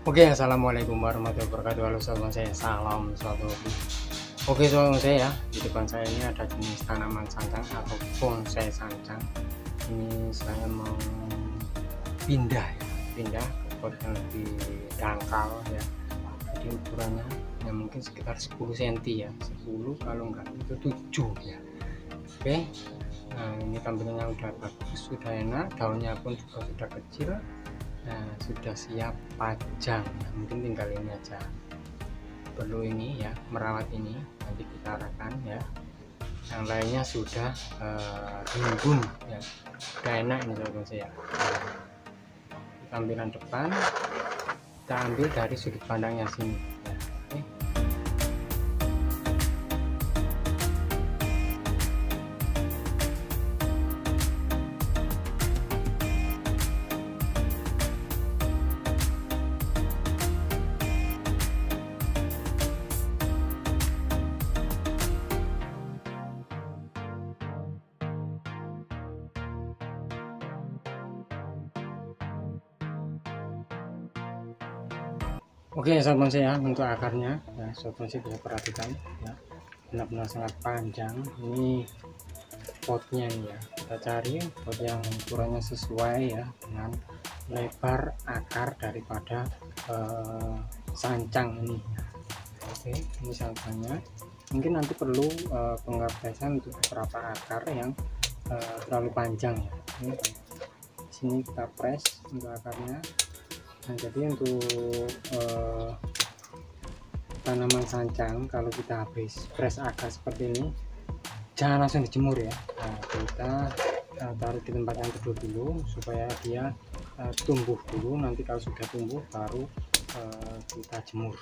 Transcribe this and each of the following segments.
Oke, assalamualaikum warahmatullahi wabarakatuh. Halo sobat saya, salam suatu hobi. Oke sobat saya, di depan saya ini ada jenis tanaman sancang atau bonsai sancang. Ini saya mau pindah ya, pindah ke pot yang lebih dangkal ya. Jadi ukurannya ya mungkin sekitar 10 cm ya, 10 kalau enggak itu 7 ya. Oke, nah ini tampilannya udah bagus, sudah enak, daunnya pun juga sudah kecil. Nah, sudah siap pajang. Nah, mungkin tinggal ini aja, perlu ini ya, merawat ini nanti kita arahkan ya. Yang lainnya sudah rimbun ya, udah enak ini sobat saya. Tampilan depan kita ambil dari sudut pandangnya sini ya. Oke. Oke sobat saya, untuk akarnya ya sobat saya bisa perhatikan ya, benar-benar sangat panjang. Ini potnya ya, kita cari pot yang ukurannya sesuai ya dengan lebar akar daripada sancang ini. Oke, ini sancangnya. Mungkin nanti perlu pengapesan untuk beberapa akar yang terlalu panjang ya. Ini sini kita press untuk akarnya. Nah, jadi untuk tanaman sancang kalau kita habis press akar seperti ini jangan langsung dijemur ya. Nah, kita taruh di tempat yang teduh dulu supaya dia tumbuh dulu, nanti kalau sudah tumbuh baru kita jemur.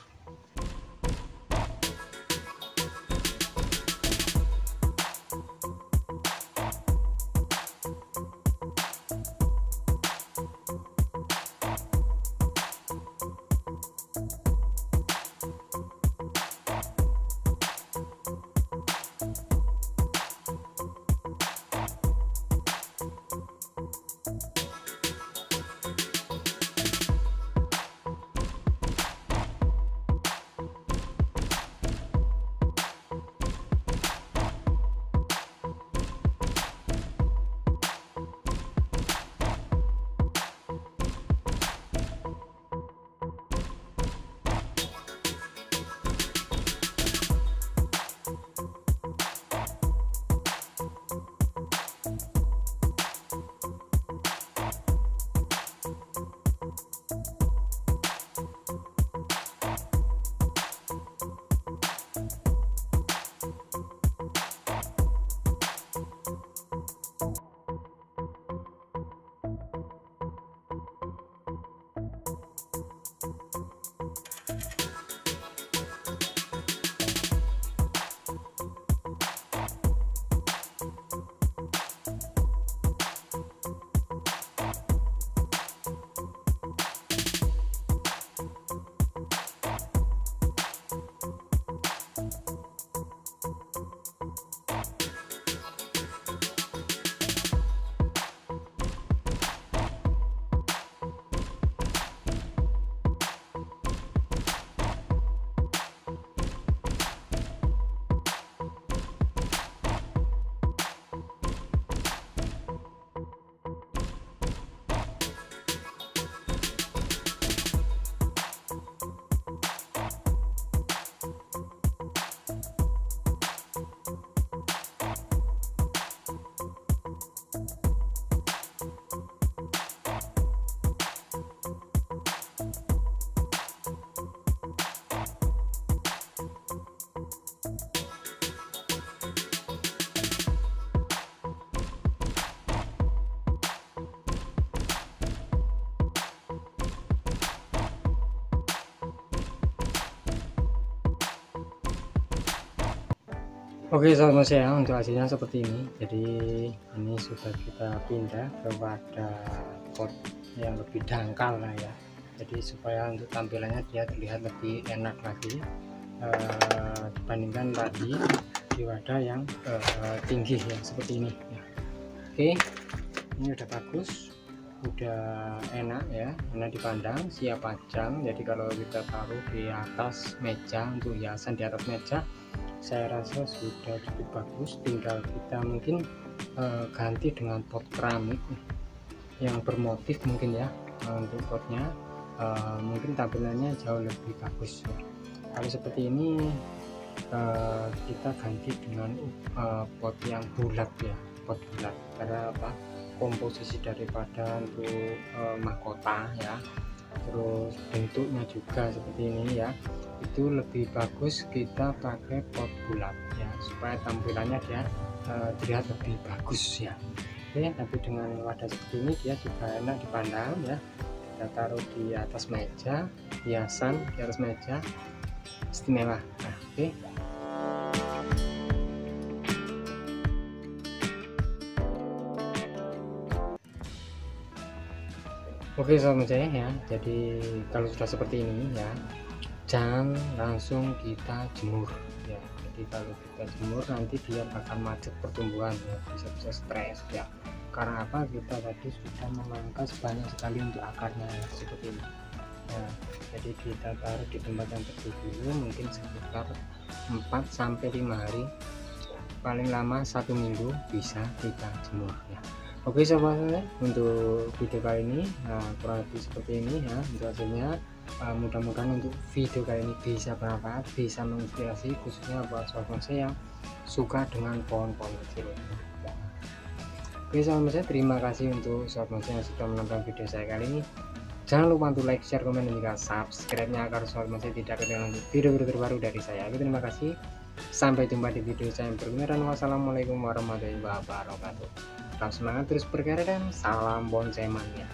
Oke sobat saya, untuk hasilnya seperti ini. Jadi ini sudah kita pindah kepada pot yang lebih dangkal lah ya. Jadi supaya untuk tampilannya dia terlihat lebih enak lagi dibandingkan tadi di wadah yang tinggi ya seperti ini ya. Oke, ini udah bagus. udah enak ya, enak dipandang, siap pajang. Jadi kalau kita taruh di atas meja, untuk hiasan di atas meja, saya rasa sudah cukup bagus. Tinggal kita mungkin ganti dengan pot keramik yang bermotif mungkin ya. Untuk potnya mungkin tampilannya jauh lebih bagus ya. Kalau seperti ini kita ganti dengan pot yang bulat ya, pot bulat, karena apa, komposisi daripada untuk mahkota ya, terus bentuknya juga seperti ini ya, itu lebih bagus kita pakai pot bulat ya, supaya tampilannya dia terlihat lebih bagus ya. Oke, tapi dengan wadah seperti ini dia juga enak dipandang ya. Kita taruh di atas meja, hiasan di atas meja, istimewa. Nah, oke. Oke sobat saya ya, jadi kalau sudah seperti ini ya, jangan langsung kita jemur ya. Jadi kalau kita jemur nanti dia bakal macet pertumbuhan ya, bisa stres ya. Karena apa, kita tadi sudah memangkas banyak sekali untuk akarnya ya, seperti ini ya. Jadi kita taruh di tempat yang teduh dulu, mungkin sekitar 4-5 hari, paling lama 1 minggu bisa kita jemur ya. Oke sobat saya, untuk video kali ini kurang lebih seperti ini ya untuk hasilnya. Mudah-mudahan untuk video kali ini bisa bermanfaat, bisa menginspirasi, khususnya buat sobat saya yang suka dengan pohon-pohon kecil ya. Oke sobat saya, terima kasih untuk sobat saya yang sudah menonton video saya kali ini. Jangan lupa untuk like, share, komen, dan juga subscribe-nya agar sobat saya tidak ketinggalan video-video terbaru dari saya. Oke, terima kasih, sampai jumpa di video saya yang berikutnya, dan wassalamualaikum warahmatullahi wabarakatuh. Tetap semangat, terus berkarya, dan salam bonsai mania.